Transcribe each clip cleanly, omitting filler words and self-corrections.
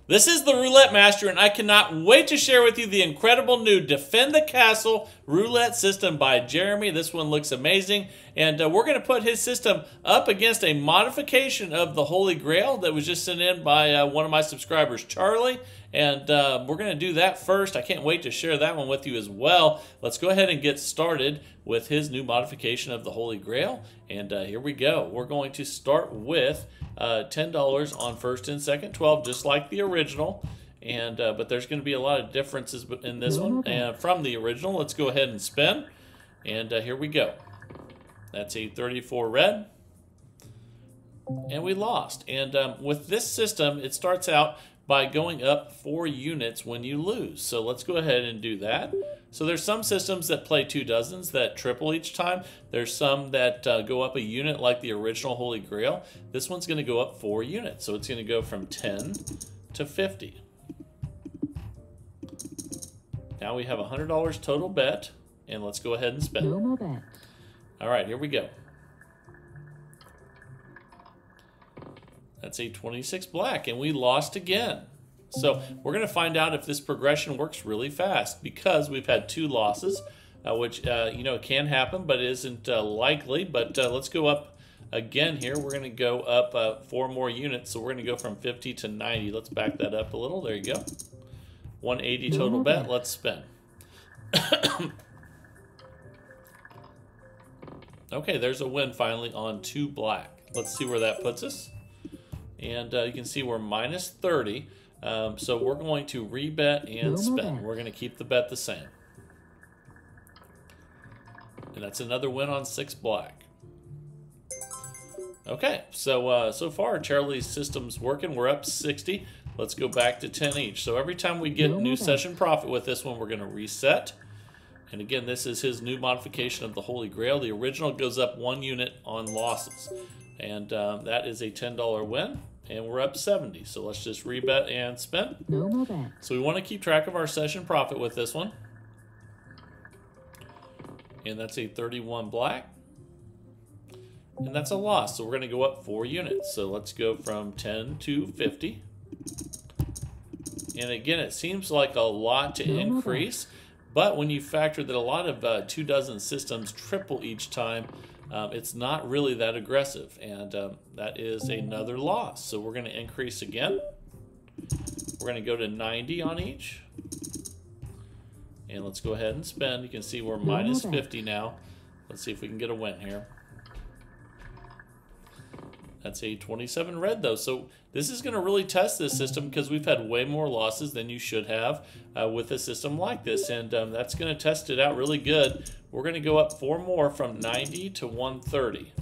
This is the Roulette Master, and I cannot wait to share with you the incredible new Defend the Castle Roulette system by Jeremy. This one looks amazing, and we're going to put his system up against a modification of the Holy Grail that was just sent in by one of my subscribers, Charlie, and we're going to do that first. I can't wait to share that one with you as well. Let's go ahead and get started with his new modification of the Holy Grail, and here we go. We're going to start with $10 on first and second 12, just like the original, and but there's going to be a lot of differences in this one and from the original. Let's go ahead and spin, and here we go. That's a 34 red, and we lost. And with this system, it starts out by going up 4 units when you lose. So let's go ahead and do that. So there's some systems that play 2 dozens that triple each time. There's some that go up a unit like the original Holy Grail. This one's going to go up 4 units. So it's going to go from 10 to 50. Now we have $100 total bet. And let's go ahead and spend. No more bet. All right, here we go. That's a 26 black, and we lost again. So we're going to find out if this progression works really fast because we've had 2 losses, which you know, can happen, but it isn't likely. But let's go up again here. We're going to go up 4 more units, so we're going to go from 50 to 90. Let's back that up a little. There you go. 180 total bet. Let's spin. Okay, there's a win finally on 2 black. Let's see where that puts us. And you can see we're minus 30. So we're going to rebet and spend. We're going to keep the bet the same. And that's another win on 6 black. Okay, so so far Charlie's system's working. We're up 60. Let's go back to 10 each. So every time we get new session profit with this one, we're going to reset. And again, this is his new modification of the Holy Grail. The original goes up 1 unit on losses. And that is a $10 win. And we're up 70. So let's just rebet and spin. No more bet. So we want to keep track of our session profit with this one. And that's a 31 black. And that's a loss. So we're going to go up 4 units. So let's go from 10 to 50. And again, it seems like a lot to increase. But when you factor that a lot of 2 dozen systems triple each time, it's not really that aggressive, and that is another loss. So we're going to increase again. We're going to go to 90 on each. And let's go ahead and spend. You can see we're minus 50 now. Let's see if we can get a win here. That's a 27 red, though. So this is going to really test this system because we've had way more losses than you should have with a system like this. And that's going to test it out really good. We're going to go up 4 more from 90 to 130.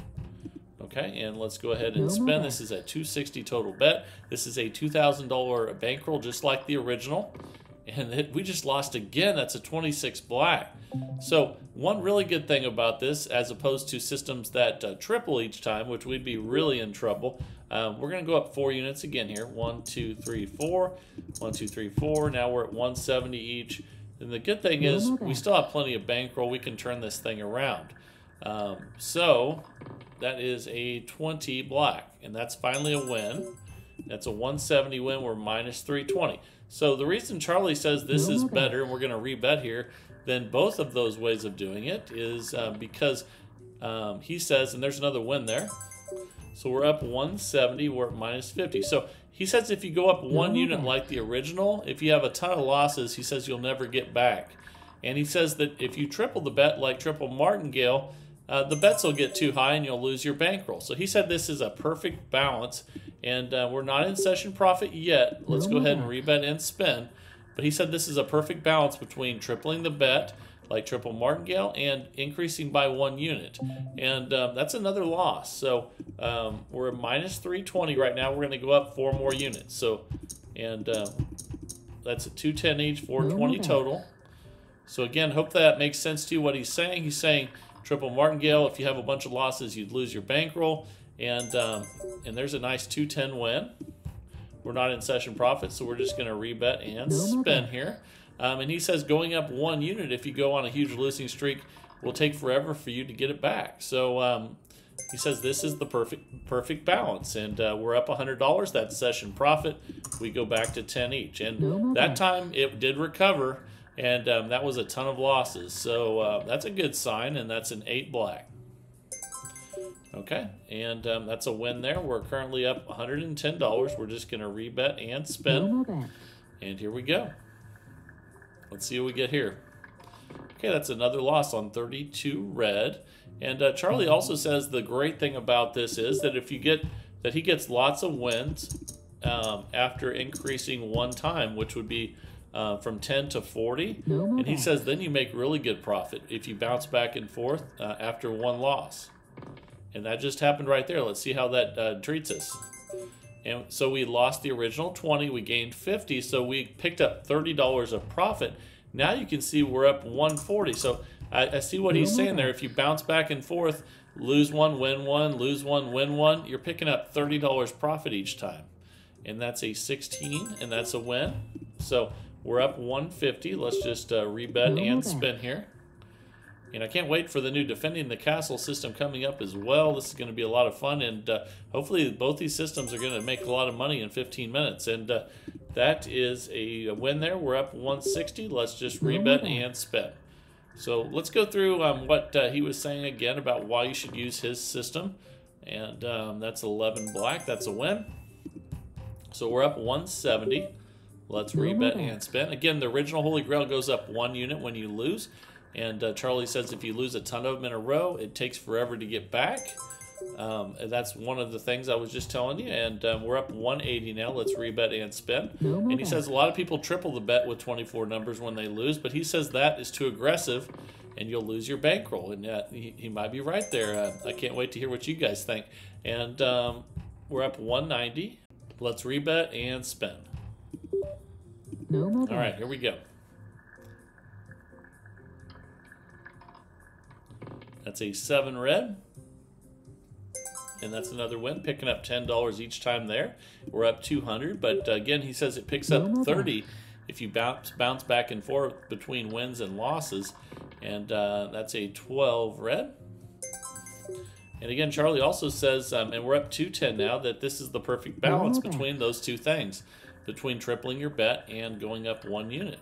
Okay, and let's go ahead and spend. This is a 260 total bet. This is a $2,000 bankroll just like the original. And we just lost again. That's a 26 black. So one really good thing about this, as opposed to systems that triple each time, which we'd be really in trouble, we're going to go up 4 units again here. 1, 2, 3, 4. 1, 2, 3, 4. Now we're at 170 each. And the good thing is we still have plenty of bankroll. We can turn this thing around. So that is a 20 black. And that's finally a win. That's a 170 win. We're minus 320. So the reason Charlie says this is better, and we're going to rebet here, than both of those ways of doing it is because he says, and there's another win there. So we're up 170, we're at minus 50. So he says if you go up 1 unit like the original, if you have a ton of losses, he says you'll never get back. And he says that if you triple the bet like triple martingale, the bets will get too high and you'll lose your bankroll. So he said this is a perfect balance, and we're not in session profit yet. Let's go ahead and rebet and spin. But he said this is a perfect balance between tripling the bet like triple martingale and increasing by 1 unit. And that's another loss. So we're at minus 320 right now. We're going to go up 4 more units. So, and that's a 210 each, 420 total. So again, hope that makes sense to you what he's saying. He's saying triple martingale, if you have a bunch of losses, you'd lose your bankroll. And there's a nice 210 win. We're not in session profit, so we're just going to rebet and spin here. And he says going up 1 unit, if you go on a huge losing streak, will take forever for you to get it back. So he says this is the perfect balance, and we're up $100. That's session profit. We go back to 10 each, and that time it did recover, and that was a ton of losses. So that's a good sign, and that's an 8 black. Okay, and that's a win there. We're currently up $110. We're just going to rebet and spin, and here we go. Let's see what we get here. Okay, that's another loss on 32 red. And Charlie also says the great thing about this is that if you get that he gets lots of wins after increasing one time, which would be from 10 to 40. And he says then you make really good profit if you bounce back and forth after one loss. And that just happened right there. Let's see how that treats us. And so we lost the original 20, we gained 50, so we picked up $30 of profit. Now you can see we're up 140. So I see what he's saying there. If you bounce back and forth, lose one, win one, lose one, win one, you're picking up $30 profit each time. And that's a 16, and that's a win. So we're up 150. Let's just rebet and spin here. And I can't wait for the new Defending the Castle system coming up as well. This is going to be a lot of fun, and hopefully both these systems are going to make a lot of money in 15 minutes. And that is a win there. We're up 160. Let's just rebet and spin. So let's go through what he was saying again about why you should use his system. And that's 11 black. That's a win. So we're up 170. Let's rebet and spin. Again, the original Holy Grail goes up 1 unit when you lose. And Charlie says if you lose a ton of them in a row, it takes forever to get back. And that's one of the things I was just telling you. And we're up 180 now. Let's rebet and spin. And he says a lot of people triple the bet with 24 numbers when they lose, but he says that is too aggressive and you'll lose your bankroll. And he might be right there. I can't wait to hear what you guys think. And we're up 190. Let's rebet and spin. All right, here we go. That's a 7 red. And that's another win, picking up $10 each time there. We're up 200, but again, he says it picks up 30 if you bounce back and forth between wins and losses. And that's a 12 red. And again, Charlie also says, and we're up 210 now, that this is the perfect balance between those two things, between tripling your bet and going up 1 unit.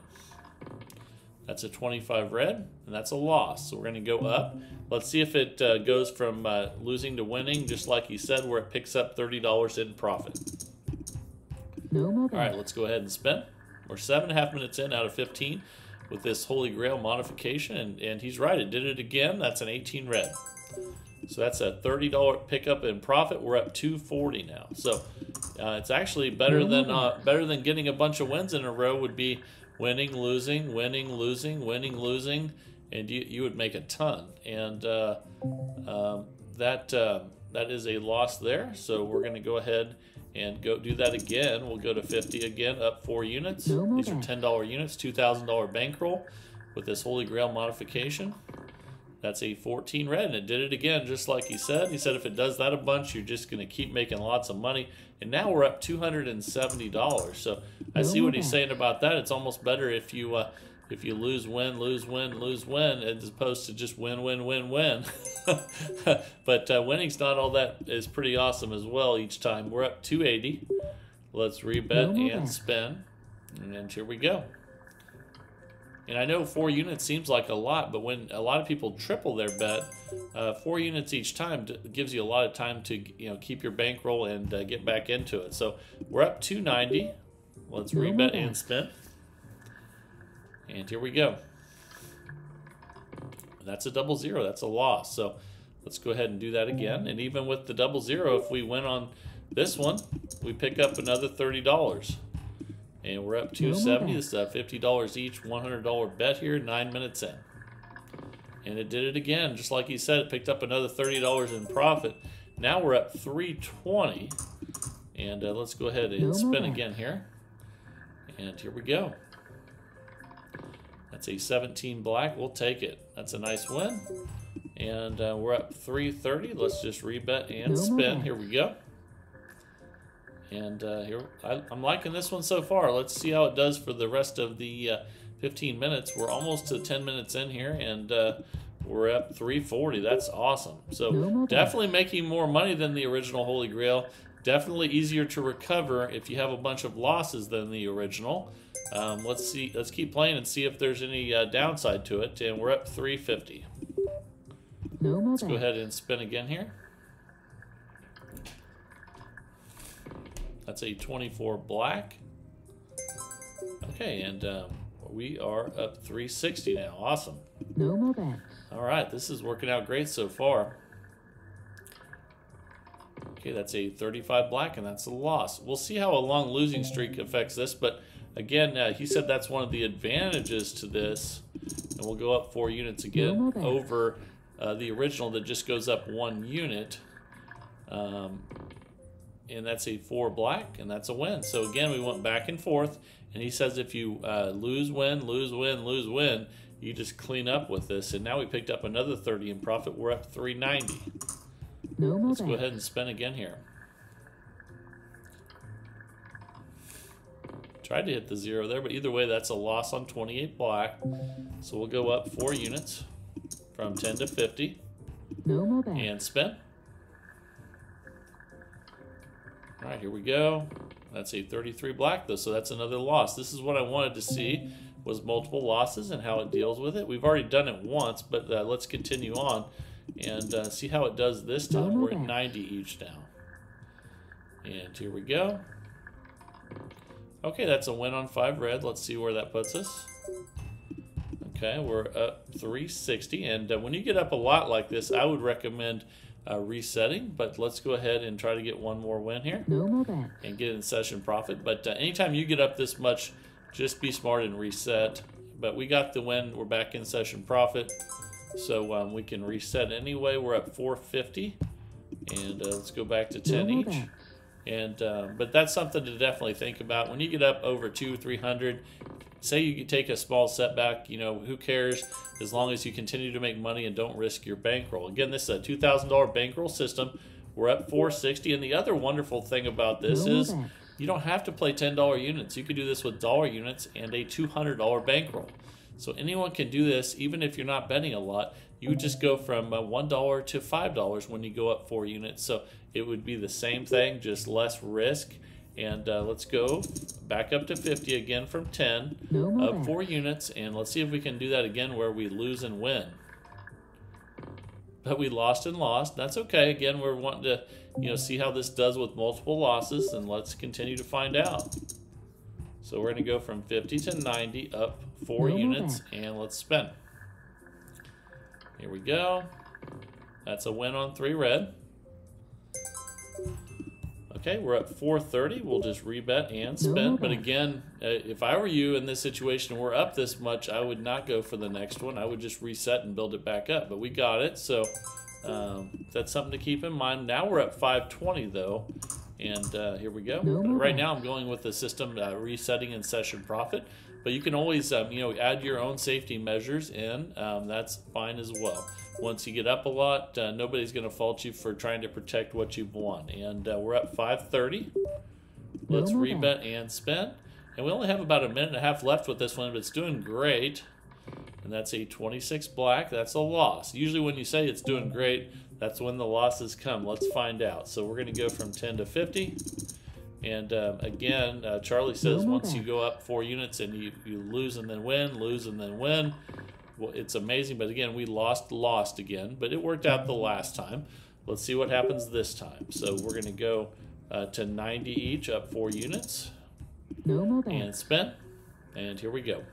That's a 25 red, and that's a loss. So we're going to go up. Let's see if it goes from losing to winning, just like he said, where it picks up $30 in profit. All right, let's go ahead and spin. We're 7.5 minutes in out of 15 with this Holy Grail modification, and he's right, it did it again. That's an 18 red. So that's a $30 pickup in profit. We're up 240 now. So it's actually better than getting a bunch of wins in a row would be winning, losing, winning, losing, winning, losing, and you would make a ton. And that is a loss there. So we're going to go ahead and go do that again. We'll go to 50 again, up 4 units. These are $10 units, $2,000 bankroll with this Holy Grail modification. That's a 14 red, and it did it again, just like he said. He said if it does that a bunch, you're just going to keep making lots of money. And now we're up $270. So I see what he's saying about that. It's almost better if you lose, win, lose, win, lose, win, as opposed to just win, win, win, win. But winning's not all that is pretty awesome as well each time. We're up 280. Let's rebet and spin. And here we go. And I know 4 units seems like a lot, but when a lot of people triple their bet, 4 units each time gives you a lot of time to keep your bankroll and get back into it. So we're up 290. Let's rebet and spin. And here we go. That's a 00. That's a loss. So let's go ahead and do that again. And even with the 00, if we win on this one, we pick up another $30. And we're up 270. This is $50 each, $100 bet here, 9 minutes in. And it did it again, just like he said. It picked up another $30 in profit. Now we're up 320. And let's go ahead and spin again here. And here we go. That's a 17 black. We'll take it. That's a nice win. And we're up 330. Let's just rebet and spin. Here we go. And here, I'm liking this one so far. Let's see how it does for the rest of the 15 minutes. We're almost to 10 minutes in here, and We're up 340. That's awesome. So definitely making more money than the original Holy Grail. Definitely easier to recover if you have a bunch of losses than the original. Let's see. Let's keep playing and see if there's any downside to it. And we're up 350. Let's go ahead and spin again here. That's a 24 black. Okay, and we are up 360 now. Awesome. No more bets. All right, this is working out great so far. Okay, that's a 35 black, and that's a loss. We'll see how a long losing streak affects this, but again, he said that's one of the advantages to this, and we'll go up 4 units again over the original that just goes up 1 unit. And that's a 4 black, and that's a win. So again, we went back and forth, and he says if you lose, win, lose, win, lose, win, you just clean up with this. And now we picked up another 30 in profit. We're up 390. Let's go ahead and spin again here. Tried to hit the 0 there, but either way, that's a loss on 28 black. So we'll go up 4 units from 10 to 50. And spin. All right, here we go. That's a 33 black, though, so that's another loss. This is what I wanted to see, was multiple losses and how it deals with it. We've already done it once, but let's continue on and see how it does this time. We're at 90 each now. And here we go. Okay, that's a win on 5 red. Let's see where that puts us. Okay, we're up 360, and when you get up a lot like this, I would recommend resetting, but let's go ahead and try to get one more win here and get in session profit. But anytime you get up this much, just be smart and reset. But we got the win. We're back in session profit, so we can reset anyway. We're up 450, and let's go back to 10 each. And but that's something to definitely think about when you get up over 200-300. Say you take a small setback, you know, who cares, as long as you continue to make money and don't risk your bankroll. Again, this is a $2,000 bankroll system. We're up 460, and the other wonderful thing about this is you don't have to play $10 units. You can do this with dollar units and a $200 bankroll. So anyone can do this, even if you're not betting a lot. You would just go from $1 to $5 when you go up 4 units. So it would be the same thing, just less risk. And let's go back up to 50 again from 10, up 4 units, and let's see if we can do that again where we lose and win. But we lost and lost. That's okay. Again, we're wanting to, you know, see how this does with multiple losses, and let's continue to find out. So we're going to go from 50 to 90, up 4 units, and let's spin. Here we go. That's a win on 3 red. Okay, we're at 430. We'll just rebet and spin. But again, if I were you in this situation, we're up this much, I would not go for the next one. I would just reset and build it back up. But we got it, so that's something to keep in mind. Now we're at 520 though, and here we go. Right now I'm going with the system resetting in session profit. But you can always, you know, add your own safety measures in. That's fine as well. Once you get up a lot, nobody's going to fault you for trying to protect what you've won. And we're up 530. Let's rebet and spin. And we only have about a minute and a half left with this one, but it's doing great. And that's a 26 black. That's a loss. Usually when you say it's doing great, that's when the losses come. Let's find out. So we're going to go from 10 to 50. And again, Charlie says once you go up 4 units and you lose and then win, lose and then win, well, it's amazing. But again, we lost again, but it worked out the last time. Let's see what happens this time. So we're going to go to 90 each, up 4 units, and spin. And here we go.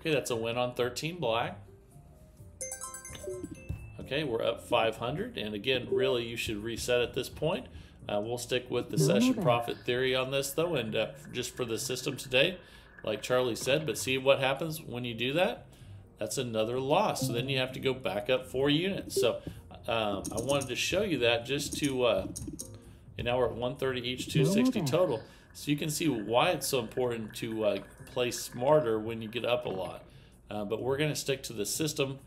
Okay, that's a win on 13 black. Okay, we're up 500, and again, really, you should reset at this point. We'll stick with the session profit theory on this, though, and just for the system today, like Charlie said. But see what happens when you do that? That's another loss. So then you have to go back up 4 units. So I wanted to show you that just to, and now we're at 130 each, 260 total. So you can see why it's so important to play smarter when you get up a lot. But we're going to stick to the system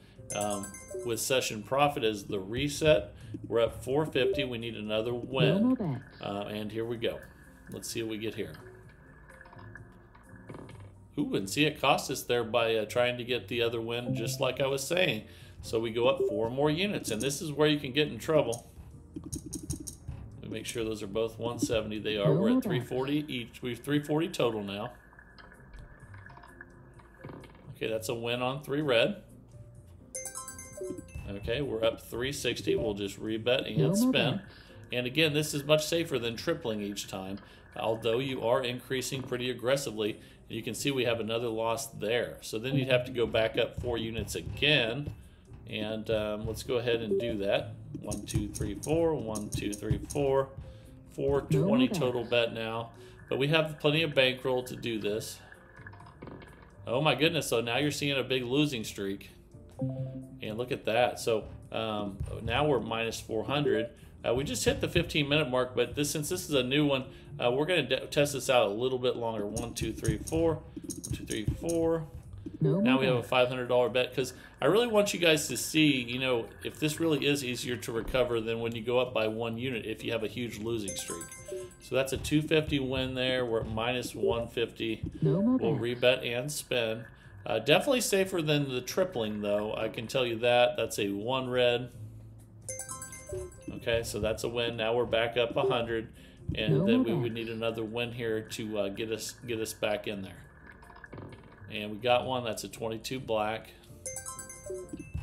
with session profit as the reset. We're up 450. We need another win. And here we go. Let's see what we get here. Ooh, and see, it cost us there by trying to get the other win, just like I was saying. So we go up 4 more units, and this is where you can get in trouble. We make sure those are both 170. They are. We're at 340 each. We've 340 total now. Okay, that's a win on 3 red. Okay, we're up 360. We'll just rebet and spin. And again, this is much safer than tripling each time, although you are increasing pretty aggressively. You can see we have another loss there. So then you'd have to go back up 4 units again. And let's go ahead and do that. 1, 2, 3, 4. 1, 2, 3, 4. 420 total bet now. But we have plenty of bankroll to do this. Oh my goodness, so now you're seeing a big losing streak. And look at that. So now we're minus 400. We just hit the 15-minute mark, but since this is a new one, we're going to test this out a little bit longer. 1, 2, 3, 4. 1, 2, 3, 4. Now we have a $500 bet, because I really want you guys to see, you know, if this really is easier to recover than when you go up by 1 unit if you have a huge losing streak. So that's a 250 win there. We're at minus 150. We'll rebet and spin. Definitely safer than the tripling, though. I can tell you that. That's a 1 red. Okay, so that's a win. Now we're back up 100, and then we would need another win here to get us back in there. And we got one. That's a 22 black.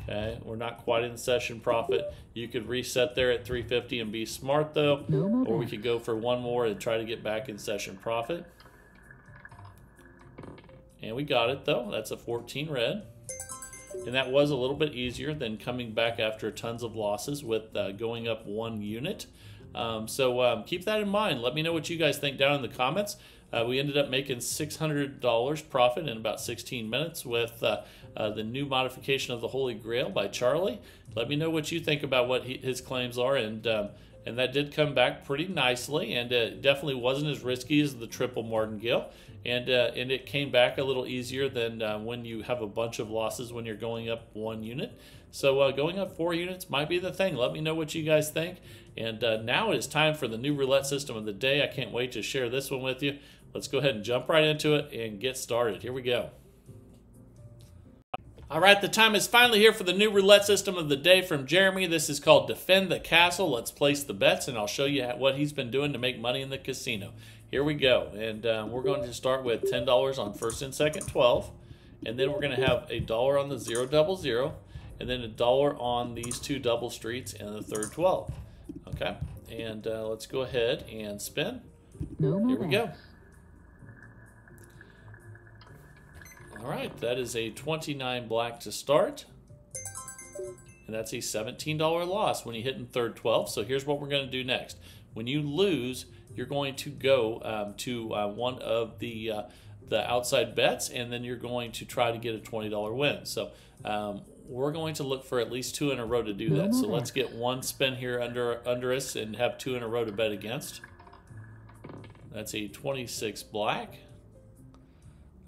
Okay, we're not quite in session profit. You could reset there at 350 and be smart, though, or we could go for 1 more and try to get back in session profit. And we got it, though. That's a 14 red. And that was a little bit easier than coming back after tons of losses with going up 1 unit. So keep that in mind. Let me know what you guys think down in the comments. We ended up making $600 profit in about 16 minutes with the new modification of the Holy Grail by Charlie. Let me know what you think about what his claims are, and that did come back pretty nicely, and it definitely wasn't as risky as the triple martingale, and it came back a little easier than when you have a bunch of losses when you're going up 1 unit. So going up 4 units might be the thing. Let me know what you guys think. And now it is time for the new roulette system of the day. I can't wait to share this one with you. Let's go ahead and jump right into it and get started. Here we go. All right, the time is finally here for the new roulette system of the day from Jeremy. This is called Defend the Castle. Let's place the bets, and I'll show you what he's been doing to make money in the casino. Here we go. And we're going to start with $10 on first and second 12. And then we're going to have $1 on the 0 double 0. And then $1 on these 2 double streets and the third 12. Okay, and let's go ahead and spin. Here we go. All right, that is a 29 black to start. And that's a $17 loss when you hit in third 12. So here's what we're going to do next. When you lose, you're going to go to one of the outside bets, and then you're going to try to get a $20 win. So we're going to look for at least 2 in a row to do that. So let's get 1 spin here under us and have 2 in a row to bet against. That's a 26 black.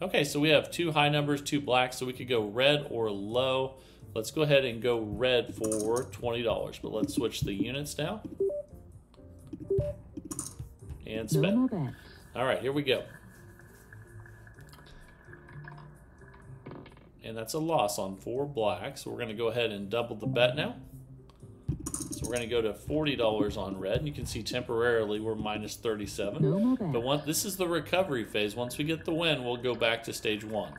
Okay, so we have 2 high numbers, 2 blacks, so we could go red or low. Let's go ahead and go red for $20, but let's switch the units now. And spin. All right, here we go. And that's a loss on 4 blacks. So we're going to go ahead and double the bet now. So we're going to go to $40 on red. And you can see temporarily we're minus 37. But this is the recovery phase. Once we get the win, we'll go back to stage 1.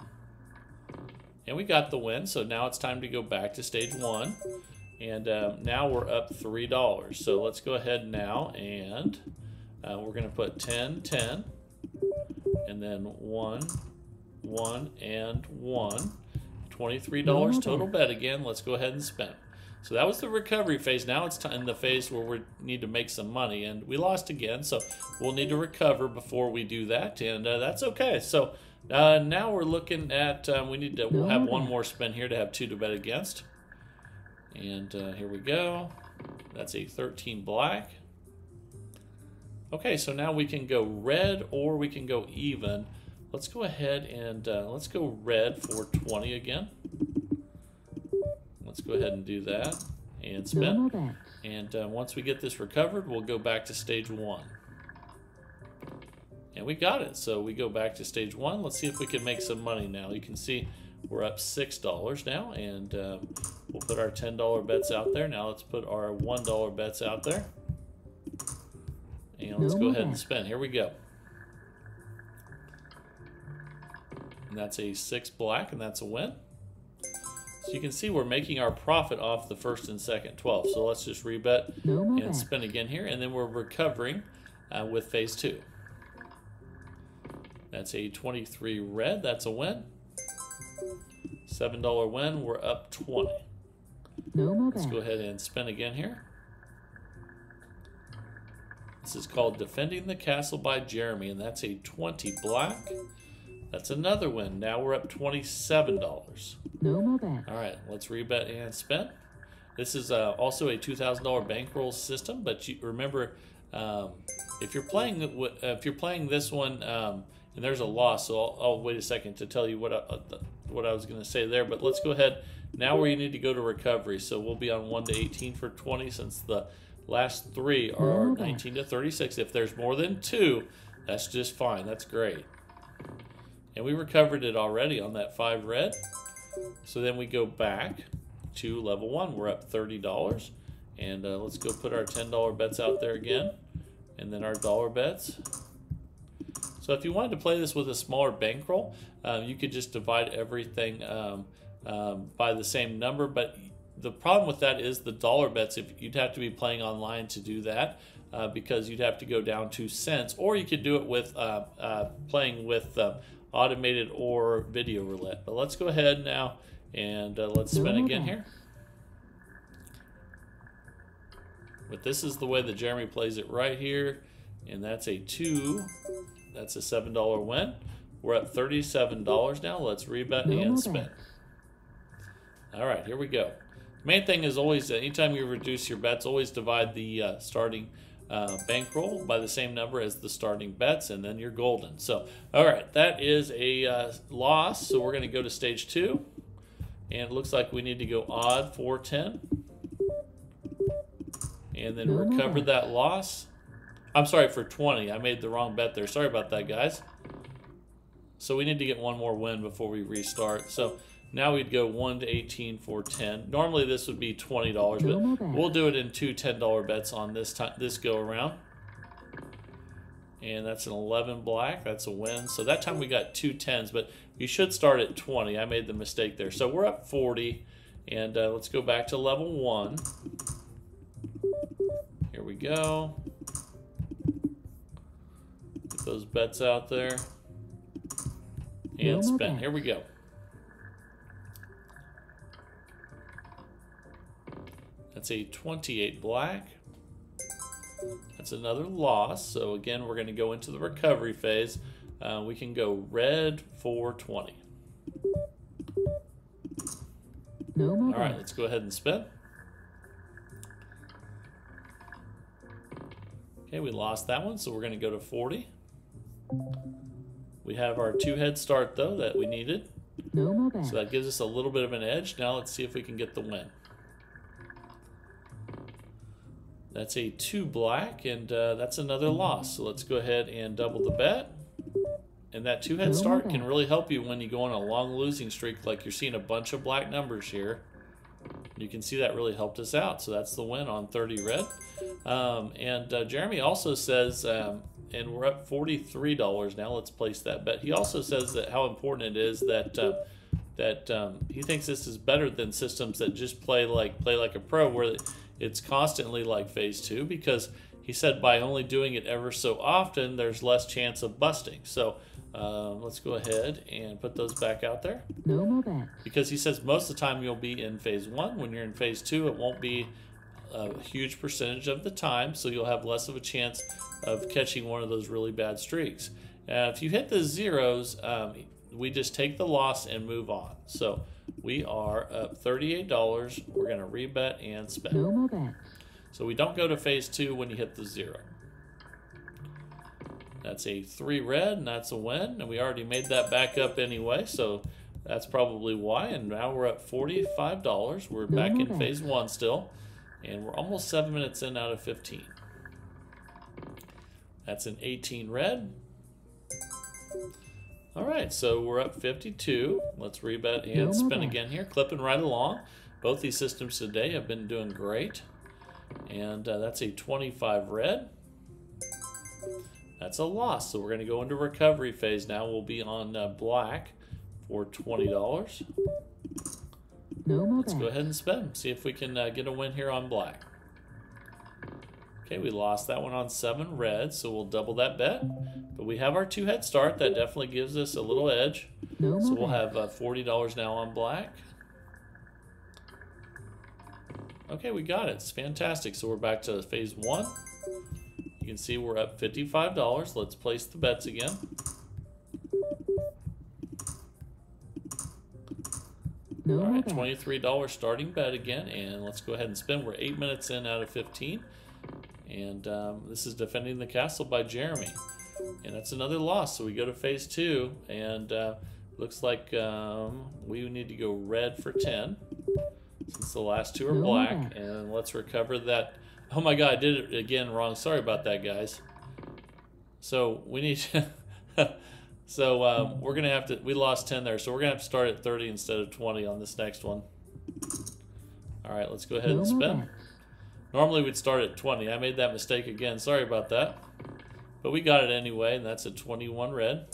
And we got the win, so now it's time to go back to stage 1. And now we're up $3. So let's go ahead now, and we're going to put 10, 10, and then 1, 1, and 1. $23 total bet again. Let's go ahead and spin. So that was the recovery phase. Now it's in the phase where we need to make some money, and we lost again, so we'll need to recover before we do that, and that's okay. So now we're looking at, we'll have 1 more spin here to have 2 to bet against. And here we go. That's a 13 black. Okay, so now we can go red or we can go even. Let's go ahead and let's go red for 20 again. Let's go ahead and do that and spin. And once we get this recovered, we'll go back to stage 1. And we got it. So we go back to stage 1. Let's see if we can make some money now. You can see we're up $6 now, and we'll put our $10 bets out there. Now let's put our $1 bets out there. And let's go ahead and spin. Here we go. And that's a 6 black, and that's a win. So you can see we're making our profit off the first and second 12. So let's just rebet and spin again here, and then we're recovering with phase 2. That's a 23 red. That's a win. $7 win. We're up 20. Let's go ahead and spin again here. This is called Defending the Castle by Jeremy, and that's a 20 black. That's another win. Now we're up $27. All right, let's rebet and spin. This is also a $2,000 bankroll system, but you remember if you're playing this one and there's a loss, so I'll wait a second to tell you what I was going to say there. But let's go ahead now where you need to go to recovery. So we'll be on 1 to 18 for 20 since the last 3 are 19 to 36. If there's more than 2, that's just fine. That's great. And we recovered it already on that 5 red. So then we go back to level 1. We're up $30. And let's go put our $10 bets out there again. And then our dollar bets. So if you wanted to play this with a smaller bankroll, you could just divide everything by the same number. But the problem with that is the dollar bets, if you'd have to be playing online to do that, because you'd have to go down 2 cents. Or you could do it with playing with automated or video roulette. But let's go ahead now and let's spin again here. But this is the way that Jeremy plays it right here. And that's a 2. That's a $7 win. We're at $37 now. Let's rebet and spin. All right, here we go. Main thing is always, anytime you reduce your bets, always divide the starting bankroll by the same number as the starting bets, and then you're golden. So, all right, that is a loss. So we're going to go to stage 2. And it looks like we need to go odd 410. And then recover that loss. I'm sorry, for 20. I made the wrong bet there. Sorry about that, guys. So we need to get one more win before we restart. So now we'd go 1 to 18 for 10. Normally this would be $20, but we'll do it in 2 $10 bets on this go around. And that's an 11 black. That's a win. So that time we got 2 10s, but you should start at 20. I made the mistake there. So we're up 40, and let's go back to level 1. Here we go. Get those bets out there. And spin. Here we go. That's a 28 black. That's another loss. So again, we're going to go into the recovery phase. We can go red for 20. All right, let's go ahead and spin. Okay, we lost that one, so we're going to go to 40. We have our 2 head start, though, that we needed. So that gives us a little bit of an edge. Now let's see if we can get the win. That's a 2 black, and that's another loss. So let's go ahead and double the bet. And that 2 head start can really help you when you go on a long losing streak, like you're seeing a bunch of black numbers here. You can see that really helped us out. So that's the win on 30 red. Jeremy also says, and we're up $43 now. Let's place that bet. He also says that how important it is that he thinks this is better than systems that just play like a pro, where it's constantly like phase 2, because he said by only doing it ever so often, there's less chance of busting. So let's go ahead and put those back out there. Because he says most of the time you'll be in phase 1. When you're in phase 2, it won't be a huge percentage of the time, so you'll have less of a chance of catching one of those really bad streaks. If you hit the zeros, we just take the loss and move on. So we are up $38. We're going to rebet and spin. So we don't go to phase 2 when you hit the 0. That's a 3 red, and that's a win. And we already made that back up anyway, so that's probably why. And now we're at $45. We're back in phase 1 still, and we're almost 7 minutes in out of 15. That's an 18 red. All right, so we're up 52. Let's rebet and spin again here, clipping right along. Both these systems today have been doing great. And that's a 25 red. That's a loss, so we're going to go into recovery phase now. We'll be on black for $20. Let's go ahead and spin. See if we can get a win here on black. Okay, we lost that one on 7 red, so we'll double that bet. But we have our 2 head start. That definitely gives us a little edge. So we'll have $40 now on black. Okay, we got it. It's fantastic. So we're back to phase 1. You can see we're up $55. Let's place the bets again. All right, $23 starting bet again, and let's go ahead and spin. We're 8 minutes in out of 15, and this is Defending the Castle by Jeremy, and that's another loss. So we go to phase 2, and looks like we need to go red for 10 since the last 2 are black, and let's recover that. Oh my God, I did it again wrong. Sorry about that, guys. So we need to so we're gonna have to, we lost 10 there, so we're gonna have to start at 30 instead of 20 on this next one. All right, let's go ahead and spin. Normally we'd start at 20. I made that mistake again. Sorry about that, but we got it anyway, and that's a 21 red.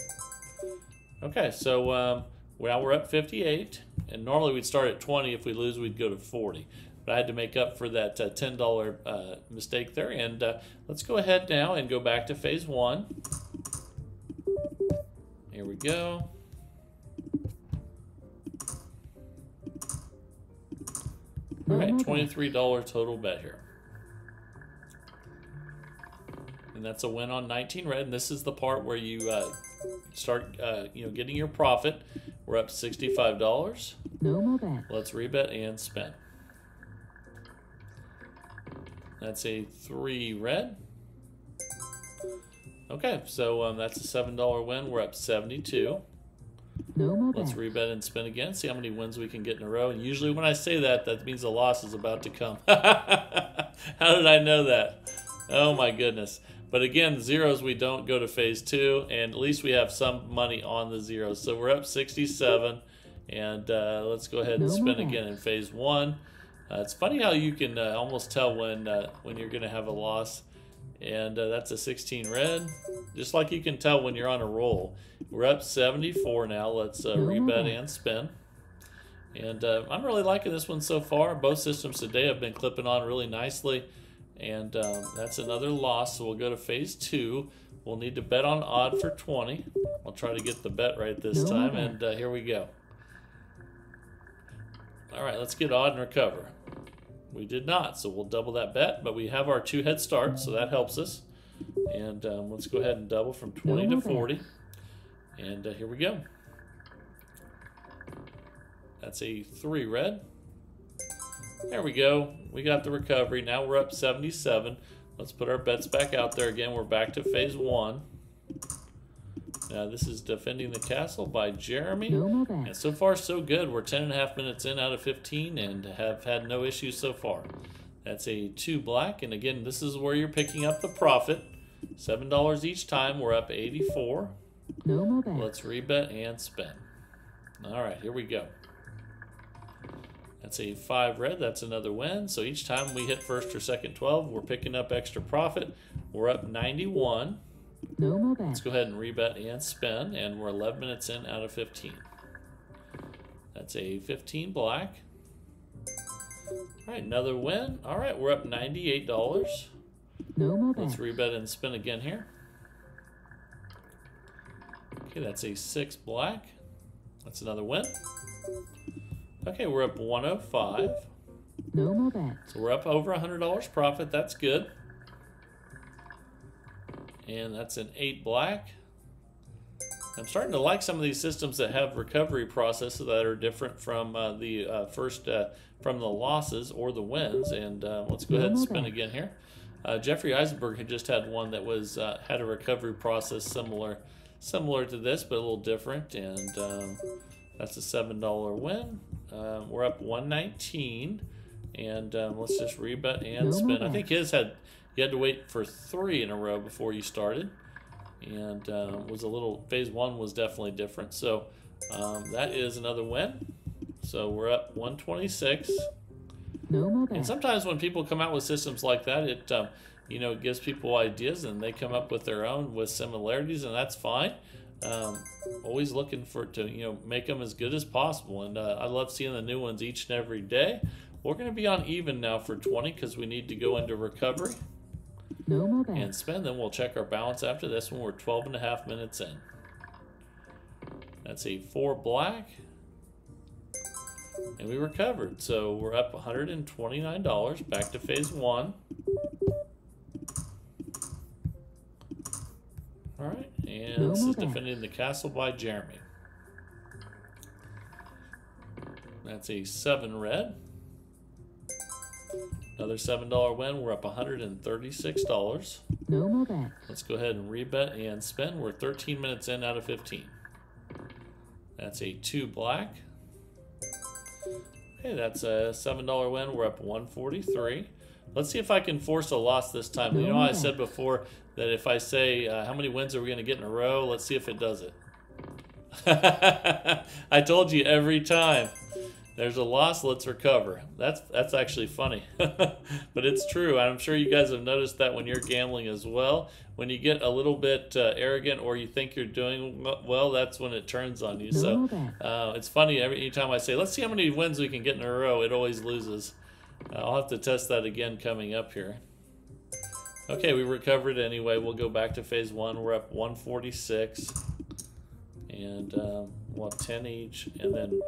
Okay, so now we're up 58, and normally we'd start at 20. If we lose, we'd go to 40. But I had to make up for that $10 mistake there, and let's go ahead now and go back to phase 1. Here we go. All right, $23 total bet here. And that's a win on 19 red, and this is the part where you start getting your profit. We're up $65. Let's rebet and spin. That's a 3 red. Okay, so that's a $7 win. We're up 72. Let's rebet and spin again. See how many wins we can get in a row. And usually when I say that, that means a loss is about to come. How did I know that? Oh my goodness. But again, zeros, we don't go to phase 2, and at least we have some money on the zeros. So we're up 67, and let's go ahead and spin again in phase 1. It's funny how you can almost tell when you're going to have a loss. And that's a 16 red, just like you can tell when you're on a roll. We're up 74 now. Let's rebet and spin. And I'm really liking this one so far. Both systems today have been clipping on really nicely. And that's another loss, so we'll go to phase 2. We'll need to bet on odd for 20. I'll try to get the bet right this time, and here we go. All right, let's get odd and recover. We did not, so we'll double that bet, but we have our 2 head start, so that helps us. And let's go ahead and double from 20 to 40. And here we go. That's a 3 red. There we go. We got the recovery. Now we're up 77. Let's put our bets back out there again. We're back to phase 1. Now this is Defending the Castle by Jeremy. And so far so good. We're 10.5 minutes in out of 15 and have had no issues so far. That's a 2 black, and again, this is where you're picking up the profit. $7 each time. We're up 84. Let's rebet and spin. All right, here we go. That's a 5 red. That's another win. So each time we hit first or second 12, we're picking up extra profit. We're up 91. Let's go ahead and rebet and spin, and we're 11 minutes in out of 15. That's a 15 black. All right, another win. All right, we're up $98. Let's rebet and spin again here. Okay, that's a 6 black. That's another win. Okay, we're up 105. So we're up over $100 profit. That's good. And that's an 8 black. I'm starting to like some of these systems that have recovery processes that are different from from the losses or the wins. And let's go ahead and spin again here. Jeffrey Eisenberg had just had one that was had a recovery process similar to this, but a little different. And that's a $7 win. We're up 119, and let's just rebet and spin. I think his had. You had to wait for 3 in a row before you started. and was a little, phase 1 was definitely different. So that is another win. So we're up 126. And sometimes when people come out with systems like that, it you know, gives people ideas and they come up with their own with similarities, and that's fine. Always looking for to, you know, make them as good as possible, and I love seeing the new ones each and every day. We're going to be on even now for 20 because we need to go into recovery and spend. Then we'll check our balance after this when we're 12.5 minutes in. That's a 4 black, and we recovered, so we're up $129. Back to phase 1. All right, and this is defending the castle by Jeremy. That's a 7 red. Another $7 win. We're up $136. No more bets. Let's go ahead and rebet and spend. We're 13 minutes in out of 15. That's a 2 black. Okay, that's a $7 win. We're up $143. Let's see if I can force a loss this time. You know, I said before that if I say how many wins are we going to get in a row, let's see if it does it. I told you every time. There's a loss, let's recover. That's actually funny, but it's true. I'm sure you guys have noticed that when you're gambling as well. When you get a little bit arrogant or you think you're doing well, that's when it turns on you. So it's funny, every time I say, let's see how many wins we can get in a row, it always loses. I'll have to test that again coming up here. Okay, we recovered anyway. We'll go back to phase 1. We're up 146. And we'll have 10 each. And then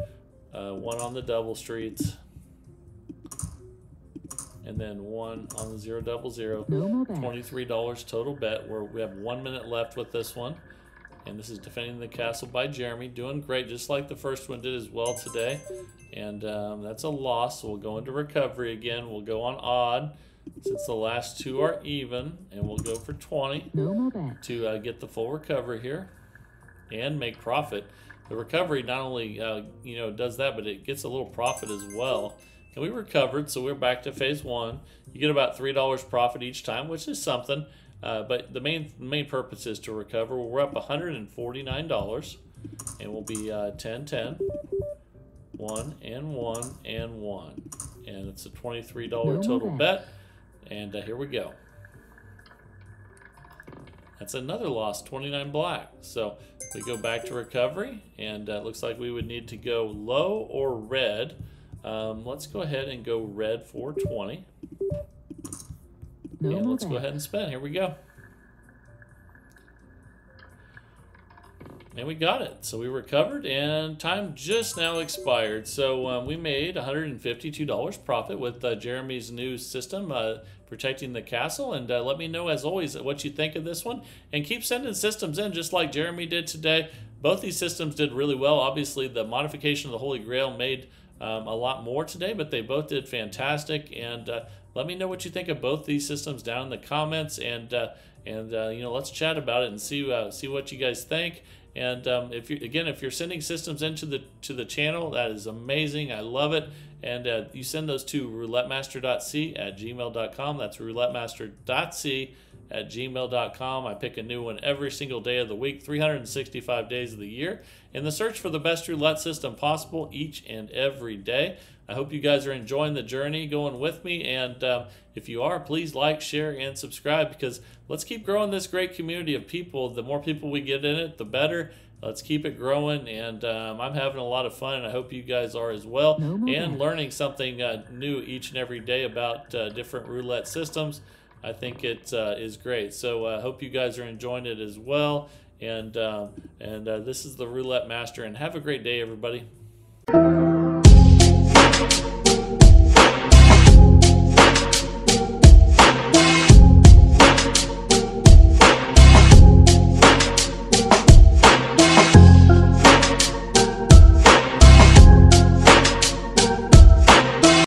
1 on the double streets. And then 1 on the 0 double 0. $23 total bet. We have 1 minute left with this one. And this is defending the castle by Jeremy. Doing great, just like the first one did as well today. And that's a loss, so we'll go into recovery again. We'll go on odd, since the last 2 are even. And we'll go for 20 to get the full recovery here and make profit. The recovery not only you know, does that, but it gets a little profit as well. And we recovered, so we're back to phase 1. You get about $3 profit each time, which is something. But the main purpose is to recover. We're up $149, and we'll be 10, 10, 1, and 1, and 1. And it's a $23 total bet. And here we go. That's another loss, 29 black. So we go back to recovery, and it looks like we would need to go low or red. Let's go ahead and go red for 20. And let's go ahead and spend. Here we go. And we got it. So we recovered, and time just now expired. So we made $152 profit with Jeremy's new system, protecting the castle. And let me know, as always, what you think of this one. And keep sending systems in, just like Jeremy did today. Both these systems did really well. Obviously, the modification of the Holy Grail made a lot more today, but they both did fantastic. And let me know what you think of both these systems down in the comments. And you know, let's chat about it and see what you guys think. And if you're sending systems into the channel, that is amazing. I love it. And you send those to roulettemaster.c@gmail.com. That's roulettemaster.c@gmail.com. I pick a new one every single day of the week, 365 days of the year, in the search for the best roulette system possible each and every day. I hope you guys are enjoying the journey going with me, and if you are, please like, share, and subscribe, because let's keep growing this great community of people. The more people we get in it, the better. Let's keep it growing, and I'm having a lot of fun, and I hope you guys are as well, and learning something new each and every day about different roulette systems. I think it is great. So I hope you guys are enjoying it as well, and this is the Roulette Master, and have a great day, everybody.